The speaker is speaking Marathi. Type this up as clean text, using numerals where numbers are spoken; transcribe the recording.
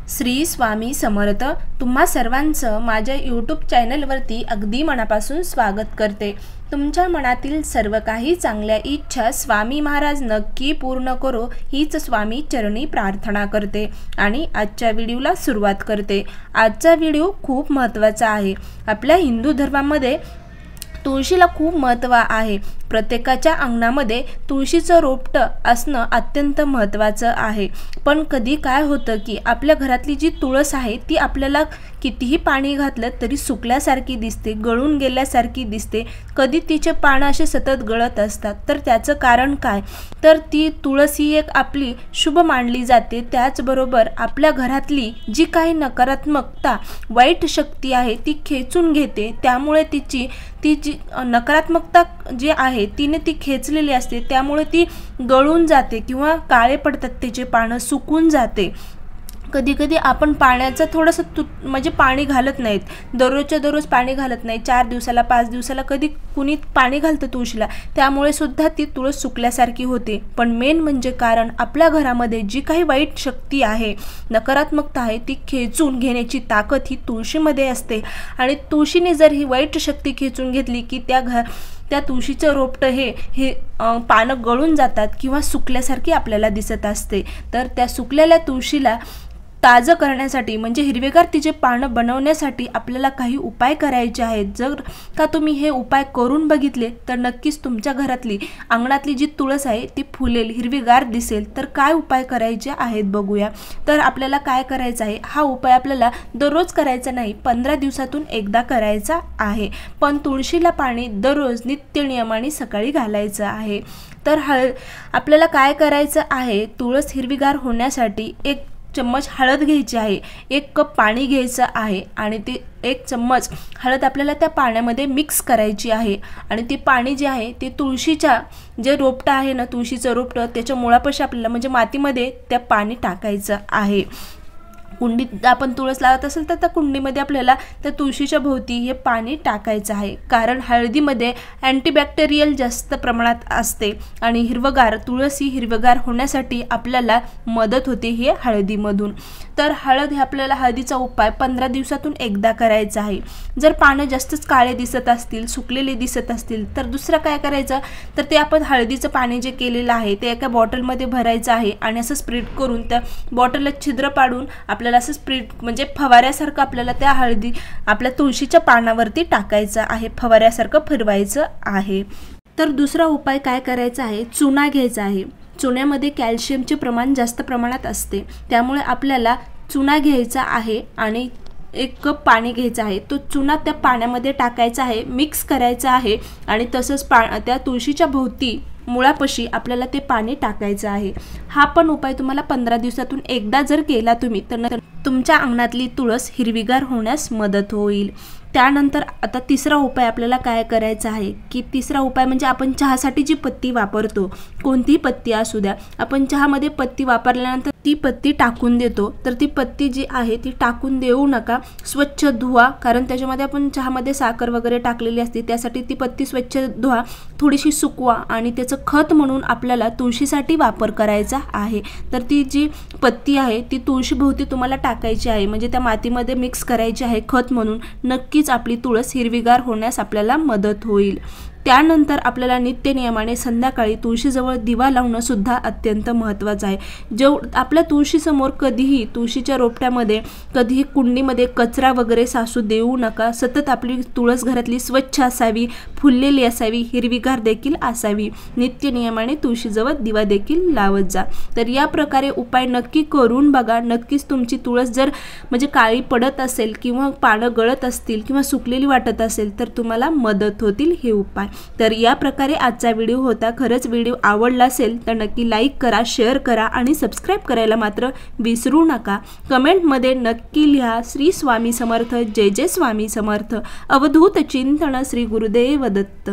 श्री स्वामी समर्थ। तुम्हा सर्वांचं माझ्या यूट्यूब चॅनलवरती अगदी मनापासून स्वागत करते। तुमच्या मनातील सर्व काही चांगल्या इच्छा स्वामी महाराज नक्की पूर्ण करो हीच स्वामी चरणी प्रार्थना करते आणि आजच्या व्हिडिओला सुरुवात करते। आजचा व्हिडिओ खूप महत्त्वाचा आहे। आपल्या हिंदू धर्मामध्ये तुळशीला खूप महत्त्व आहे। प्रत्येकाच्या अंगणामध्ये तुळशीचं रोपटं असणं अत्यंत महत्त्वाचं आहे। पण कधी काय होतं की आपल्या घरातली जी तुळस आहे ती आपल्याला कितीही पाणी घातलं तरी सुकल्यासारखी दिसते, गळून गेल्यासारखी दिसते। कधी तिचे पानं असे सतत गळत असतात। तर त्याचं कारण काय? तर ती तुळस ही एक आपली शुभ मानली जाते। त्याचबरोबर आपल्या घरातली जी काही नकारात्मकता, वाईट शक्ती आहे ती खेचून घेते। त्यामुळे ती जी नकारात्मकता जी आहे तिने ती खेचलेली असते, त्यामुळे ती गळून जाते किंवा काळे पडतात, त्याचे पानं सुकून जाते। कधी कधी आपण पाण्याचं थोडंसं म्हणजे पाणी घालत नाहीत, दररोजच्या दररोज पाणी घालत नाही, 4 दिवसाला 5 दिवसाला कधी कुणी पाणी घालतं तुळशीला, त्यामुळे सुद्धा ती तुळस सुकल्यासारखी होते। पण मेन म्हणजे कारण आपल्या घरामध्ये जी काही वाईट शक्ती आहे, नकारात्मकता आहे, ती खेचून घेण्याची ताकद ही तुळशीमध्ये असते। आणि तुळशीने जर ही वाईट शक्ती खेचून घेतली की त्या तुळशीचं रोपटं हे पानं गळून जातात किंवा सुकल्यासारखी आपल्याला दिसत असते। तर त्या सुकलेल्या तुळशीला ताजं करण्यासाठी म्हणजे हिरवेगार तिचे पानं बनवण्यासाठी आपल्याला काही उपाय करायचे आहेत। जर का तुम्ही हे उपाय करून बघितले तर नक्कीच तुमच्या घरातली अंगणातली जी तुळस आहे ती फुलेल, हिरवीगार दिसेल। तर काय उपाय करायचे आहेत बघूया। तर आपल्याला काय करायचं आहे, हा उपाय आपल्याला दररोज करायचा नाही, 15 दिवसातून एकदा करायचा आहे। पण तुळशीला पाणी दररोज नित्य नियमाने सकाळी घालायचं आहे। तर आपल्याला काय करायचं आहे, तुळस हिरवीगार होण्यासाठी 1 चम्मच हळद घ्यायची आहे, 1 कप पाणी घ्यायचं आहे आणि ते 1 चम्मच हळद आपल्याला त्या पाण्यामध्ये मिक्स करायची आहे। आणि ते पाणी जे आहे ते तुळशीच्या जे रोपटं आहे ना, तुळशीचं रोपटं त्याच्या मुळापाशी आपल्याला म्हणजे मातीमध्ये त्या पाणी टाकायचं आहे। कुंडीत आपण तुळस लावत असेल तर त्या कुंडीमध्ये आपल्याला त्या तुळशीच्या भोवती हे पाणी टाकायचं आहे। कारण हळदीमध्ये अँटीबॅक्टेरियल जास्त प्रमाणात असते आणि हिरवगार तुळस ही हिरवगार होण्यासाठी आपल्याला मदत होते हे हळदीमधून। तर हळद हे आपल्याला हळदीचा उपाय 15 दिवसातून एकदा करायचा आहे। जर पानं जास्तच काळे दिसत असतील, सुकलेले दिसत असतील तर दुसरं काय करायचं, तर ते आपण हळदीचं पाणी जे केलेलं आहे ते एका बॉटलमध्ये भरायचं आहे आणि असं स्प्रेड करून त्या बॉटलला छिद्र पाडून आपल्याला असं स्प्रेड म्हणजे फवाऱ्यासारखं आपल्याला त्या हळदी आपल्या तुळशीच्या पानावरती टाकायचं आहे, फवाऱ्यासारखं फिरवायचं आहे। तर दुसरा उपाय काय करायचा आहे, चुना घ्यायचा आहे। चुन्यामध्ये कॅल्शियमचे प्रमाण जास्त प्रमाणात असते, त्यामुळे आपल्याला चुना घ्यायचा आहे आणि 1 कप पाणी घ्यायचं आहे। तो चुना त्या पाण्यामध्ये टाकायचा आहे, मिक्स करायचा आहे आणि तसंच त्या तुळशीच्या भोवती मुळापाशी आपल्याला ते पाणी टाकायचं आहे। हा पण उपाय तुम्हाला 15 दिवसातून एकदा जर केला तुम्ही तर तुमच्या अंगणातली तुळस हिरवीगार होण्यास मदत होईल। त्यानंतर आता तिसरा उपाय आपल्याला काय करायचा आहे की तिसरा उपाय म्हणजे आपण चहासाठी जी पत्ती वापरतो, कोणतीही पत्ती असू द्या, आपण चहामध्ये पत्ती वापरल्यानंतर ती पत्ती टाकून देतो, तर ती पत्ती जी आहे ती टाकून देऊ नका, स्वच्छ धुवा। कारण त्याच्यामध्ये आपण चहामध्ये साखर वगैरे टाकलेली असते, त्यासाठी ती पत्ती स्वच्छ धुवा, थोडीशी सुकवा आणि त्याचं खत म्हणून आपल्याला तुळशीसाठी वापर करायचा आहे। तर ती जी पत्ती आहे ती तुळशीभोवती तुम्हाला टाकायची आहे, म्हणजे त्या मातीमध्ये मिक्स करायची आहे खत म्हणून। नक्कीच आपली तुळस हिरवीगार होण्यास आपल्याला मदत होईल। त्यानंतर आपल्याला नित्य नियमाने संध्याकाळी तुळशीजवळ दिवा लावणं सुद्धा अत्यंत महत्त्वाचं आहे। आपल्या तुळशीसमोर कधीही तुळशीच्या रोपट्यामध्ये कधीही कुंडीमध्ये कचरा वगैरे साचू देऊ नका। सतत आपली तुळस घरातली स्वच्छ असावी, फुललेली असावी, हिरवीगार देखील असावी। नित्य नियमाने तुळशीजवळ दिवा देखील लावत जा। तर या प्रकारे उपाय नक्की करून बघा, नक्कीच तुमची तुळस जर म्हणजे काळी पडत असेल किंवा पानं गळत असतील किंवा सुकलेली वाटत असेल तर तुम्हाला मदत होतील हे उपाय। तर या प्रकारे आजचा व्हिडिओ होता। खरंच व्हिडिओ आवडला असेल तर नक्की लाईक करा, शेअर करा आणि सबस्क्राईब करायला मात्र विसरू नका। कमेंटमध्ये नक्की लिहा श्री स्वामी समर्थ, जय जय स्वामी समर्थ। अवधूत चिंतन श्री गुरुदेव दत्त।